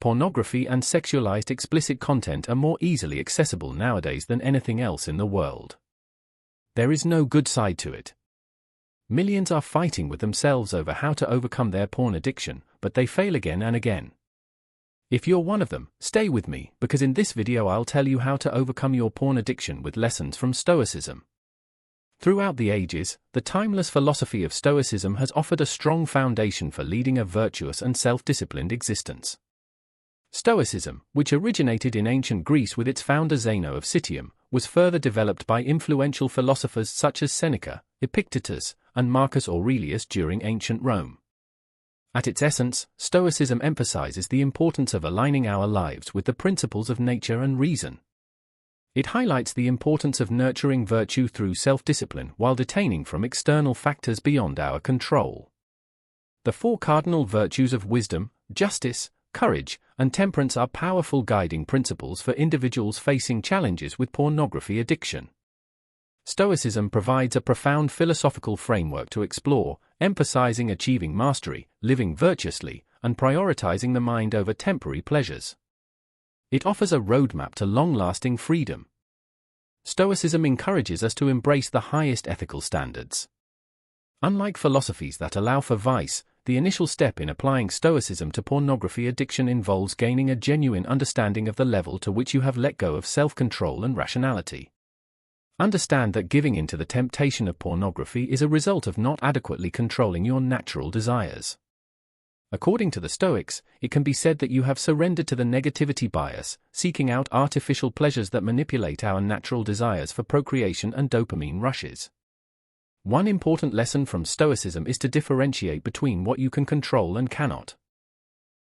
Pornography and sexualized explicit content are more easily accessible nowadays than anything else in the world. There is no good side to it. Millions are fighting with themselves over how to overcome their porn addiction, but they fail again and again. If you're one of them, stay with me, because in this video I'll tell you how to overcome your porn addiction with lessons from Stoicism. Throughout the ages, the timeless philosophy of Stoicism has offered a strong foundation for leading a virtuous and self-disciplined existence. Stoicism, which originated in ancient Greece with its founder Zeno of Citium, was further developed by influential philosophers such as Seneca, Epictetus, and Marcus Aurelius during ancient Rome. At its essence, Stoicism emphasizes the importance of aligning our lives with the principles of nature and reason. It highlights the importance of nurturing virtue through self-discipline while detaining from external factors beyond our control. The four cardinal virtues of wisdom, justice, courage, and temperance are powerful guiding principles for individuals facing challenges with pornography addiction. Stoicism provides a profound philosophical framework to explore, emphasizing achieving mastery, living virtuously, and prioritizing the mind over temporary pleasures. It offers a roadmap to long-lasting freedom. Stoicism encourages us to embrace the highest ethical standards. Unlike philosophies that allow for vice, the initial step in applying Stoicism to pornography addiction involves gaining a genuine understanding of the level to which you have let go of self-control and rationality. Understand that giving in to the temptation of pornography is a result of not adequately controlling your natural desires. According to the Stoics, it can be said that you have surrendered to the negativity bias, seeking out artificial pleasures that manipulate our natural desires for procreation and dopamine rushes. One important lesson from Stoicism is to differentiate between what you can control and cannot.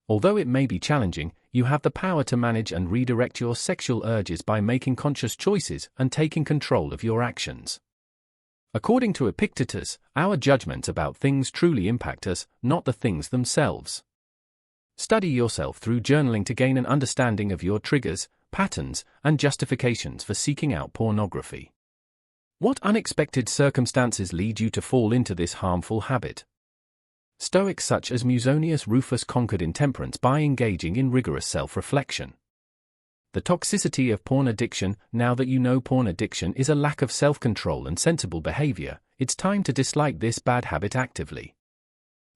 Although it may be challenging, you have the power to manage and redirect your sexual urges by making conscious choices and taking control of your actions. According to Epictetus, our judgments about things truly impact us, not the things themselves. Study yourself through journaling to gain an understanding of your triggers, patterns, and justifications for seeking out pornography. What unexpected circumstances lead you to fall into this harmful habit? Stoics such as Musonius Rufus conquered intemperance by engaging in rigorous self-reflection. The toxicity of porn addiction. Now that you know porn addiction is a lack of self-control and sensible behavior, it's time to dislike this bad habit actively.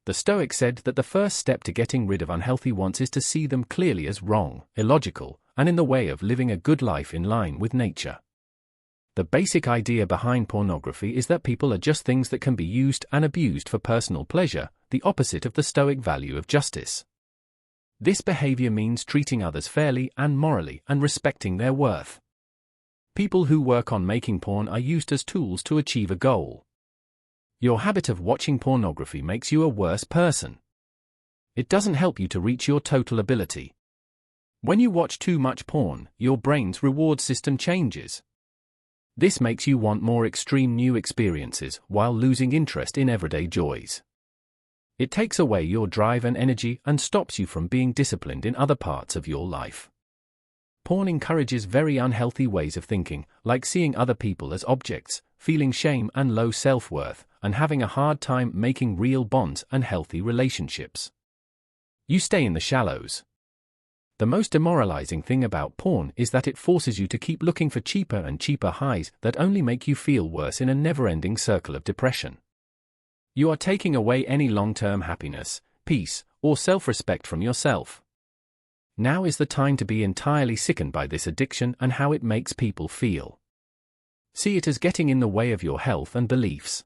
The Stoics said that the first step to getting rid of unhealthy wants is to see them clearly as wrong, illogical, and in the way of living a good life in line with nature. The basic idea behind pornography is that people are just things that can be used and abused for personal pleasure, the opposite of the Stoic value of justice. This behavior means treating others fairly and morally and respecting their worth. People who work on making porn are used as tools to achieve a goal. Your habit of watching pornography makes you a worse person. It doesn't help you to reach your total ability. When you watch too much porn, your brain's reward system changes. This makes you want more extreme new experiences while losing interest in everyday joys. It takes away your drive and energy and stops you from being disciplined in other parts of your life. Porn encourages very unhealthy ways of thinking, like seeing other people as objects, feeling shame and low self-worth, and having a hard time making real bonds and healthy relationships. You stay in the shallows. The most demoralizing thing about porn is that it forces you to keep looking for cheaper and cheaper highs that only make you feel worse in a never-ending circle of depression. You are taking away any long-term happiness, peace, or self-respect from yourself. Now is the time to be entirely sickened by this addiction and how it makes people feel. See it as getting in the way of your health and beliefs.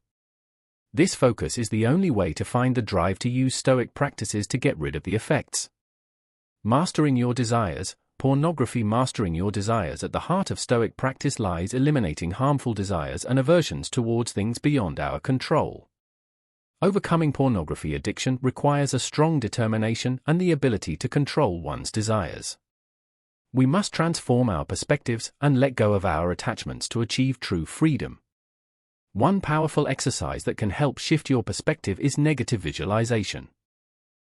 This focus is the only way to find the drive to use Stoic practices to get rid of the effects. Mastering your desires. Pornography. Mastering your desires. At the heart of Stoic practice lies eliminating harmful desires and aversions towards things beyond our control. Overcoming pornography addiction requires a strong determination and the ability to control one's desires. We must transform our perspectives and let go of our attachments to achieve true freedom. One powerful exercise that can help shift your perspective is negative visualization.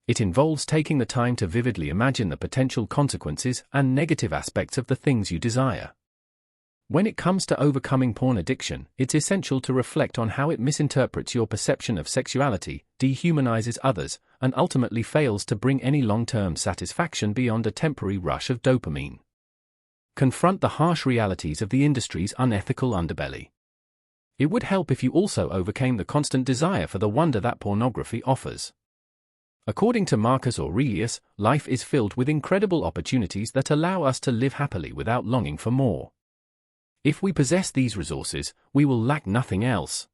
It involves taking the time to vividly imagine the potential consequences and negative aspects of the things you desire. When it comes to overcoming porn addiction, it's essential to reflect on how it misinterprets your perception of sexuality, dehumanizes others, and ultimately fails to bring any long-term satisfaction beyond a temporary rush of dopamine. Confront the harsh realities of the industry's unethical underbelly. It would help if you also overcame the constant desire for the wonder that pornography offers. According to Marcus Aurelius, life is filled with incredible opportunities that allow us to live happily without longing for more. If we possess these resources, we will lack nothing else.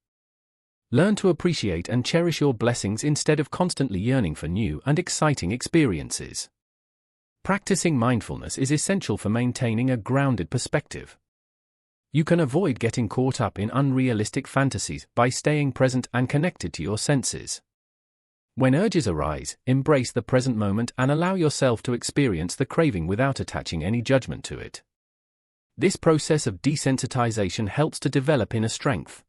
Learn to appreciate and cherish your blessings instead of constantly yearning for new and exciting experiences. Practicing mindfulness is essential for maintaining a grounded perspective. You can avoid getting caught up in unrealistic fantasies by staying present and connected to your senses. When urges arise, embrace the present moment and allow yourself to experience the craving without attaching any judgment to it. This process of desensitization helps to develop inner strength.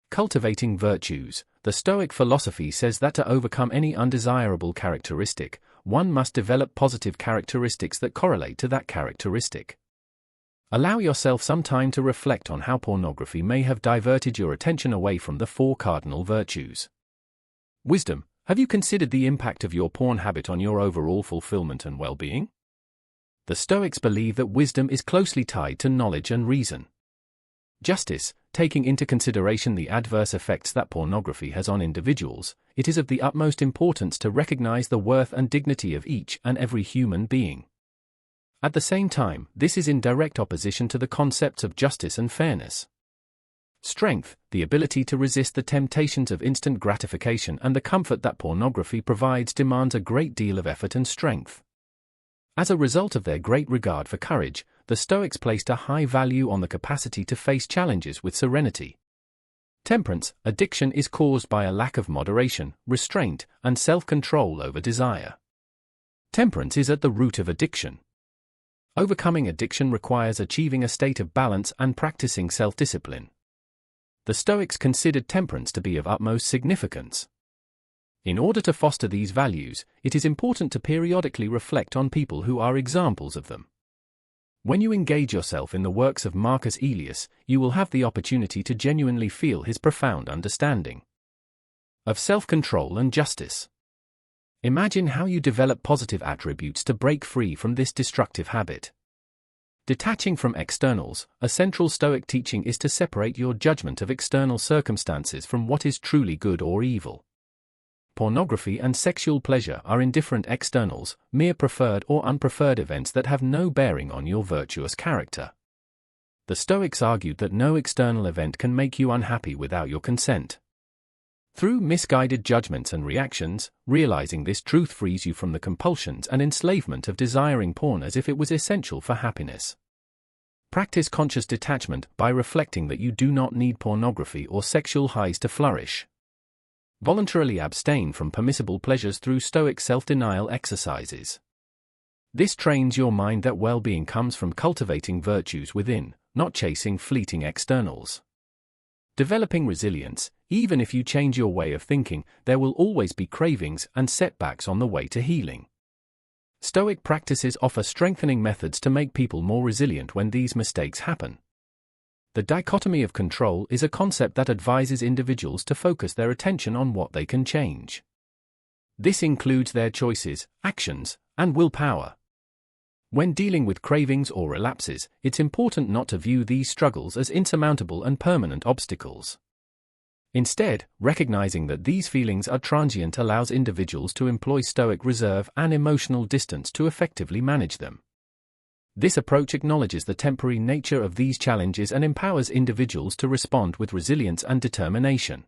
Cultivating virtues. The Stoic philosophy says that to overcome any undesirable characteristic, one must develop positive characteristics that correlate to that characteristic. Allow yourself some time to reflect on how pornography may have diverted your attention away from the four cardinal virtues. Wisdom. Have you considered the impact of your porn habit on your overall fulfillment and well-being? The Stoics believe that wisdom is closely tied to knowledge and reason. Justice. Taking into consideration the adverse effects that pornography has on individuals, it is of the utmost importance to recognize the worth and dignity of each and every human being. At the same time, this is in direct opposition to the concepts of justice and fairness. Strength. The ability to resist the temptations of instant gratification and the comfort that pornography provides demands a great deal of effort and strength. As a result of their great regard for courage, the Stoics placed a high value on the capacity to face challenges with serenity. Temperance. Addiction is caused by a lack of moderation, restraint, and self-control over desire. Temperance is at the root of addiction. Overcoming addiction requires achieving a state of balance and practicing self-discipline. The Stoics considered temperance to be of utmost significance. In order to foster these values, it is important to periodically reflect on people who are examples of them. When you engage yourself in the works of Marcus Aurelius, you will have the opportunity to genuinely feel his profound understanding of self-control and justice. Imagine how you develop positive attributes to break free from this destructive habit. Detaching from externals, a central Stoic teaching is to separate your judgment of external circumstances from what is truly good or evil. Pornography and sexual pleasure are indifferent externals, mere preferred or unpreferred events that have no bearing on your virtuous character. The Stoics argued that no external event can make you unhappy without your consent. Through misguided judgments and reactions, realizing this truth frees you from the compulsions and enslavement of desiring porn as if it was essential for happiness. Practice conscious detachment by reflecting that you do not need pornography or sexual highs to flourish. Voluntarily abstain from permissible pleasures through Stoic self-denial exercises. This trains your mind that well-being comes from cultivating virtues within, not chasing fleeting externals. Developing resilience. Even if you change your way of thinking, there will always be cravings and setbacks on the way to healing. Stoic practices offer strengthening methods to make people more resilient when these mistakes happen. The dichotomy of control is a concept that advises individuals to focus their attention on what they can change. This includes their choices, actions, and willpower. When dealing with cravings or relapses, it's important not to view these struggles as insurmountable and permanent obstacles. Instead, recognizing that these feelings are transient allows individuals to employ Stoic reserve and emotional distance to effectively manage them. This approach acknowledges the temporary nature of these challenges and empowers individuals to respond with resilience and determination.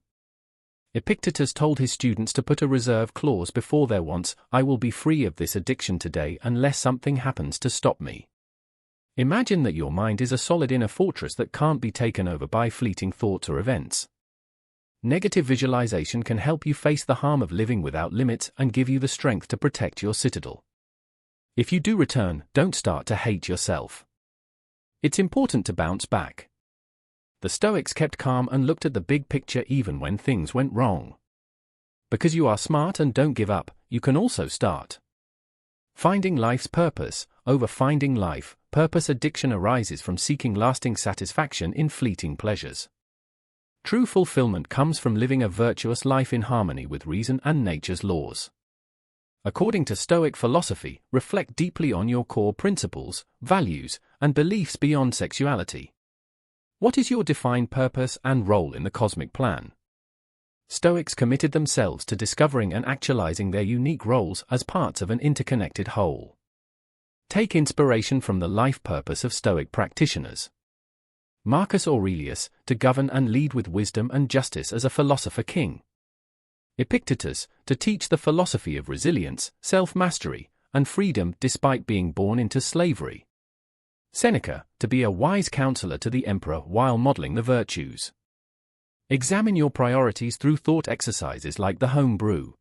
Epictetus told his students to put a reserve clause before their wants: "I will be free of this addiction today unless something happens to stop me." Imagine that your mind is a solid inner fortress that can't be taken over by fleeting thoughts or events. Negative visualization can help you face the harm of living without limits and give you the strength to protect your citadel. If you do return, don't start to hate yourself. It's important to bounce back. The Stoics kept calm and looked at the big picture even when things went wrong. Because you are smart and don't give up, you can also start finding life's purpose. Over finding life, purpose addiction arises from seeking lasting satisfaction in fleeting pleasures. True fulfillment comes from living a virtuous life in harmony with reason and nature's laws. According to Stoic philosophy, reflect deeply on your core principles, values, and beliefs beyond sexuality. What is your defined purpose and role in the cosmic plan? Stoics committed themselves to discovering and actualizing their unique roles as parts of an interconnected whole. Take inspiration from the life purpose of Stoic practitioners. Marcus Aurelius, to govern and lead with wisdom and justice as a philosopher king. Epictetus, to teach the philosophy of resilience, self-mastery, and freedom despite being born into slavery. Seneca, to be a wise counselor to the emperor while modeling the virtues. Examine your priorities through thought exercises like the home brew.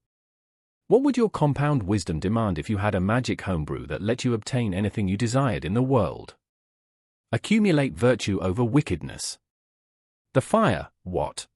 What would your compound wisdom demand if you had a magic home brew that let you obtain anything you desired in the world? Accumulate virtue over wickedness. The fire, what?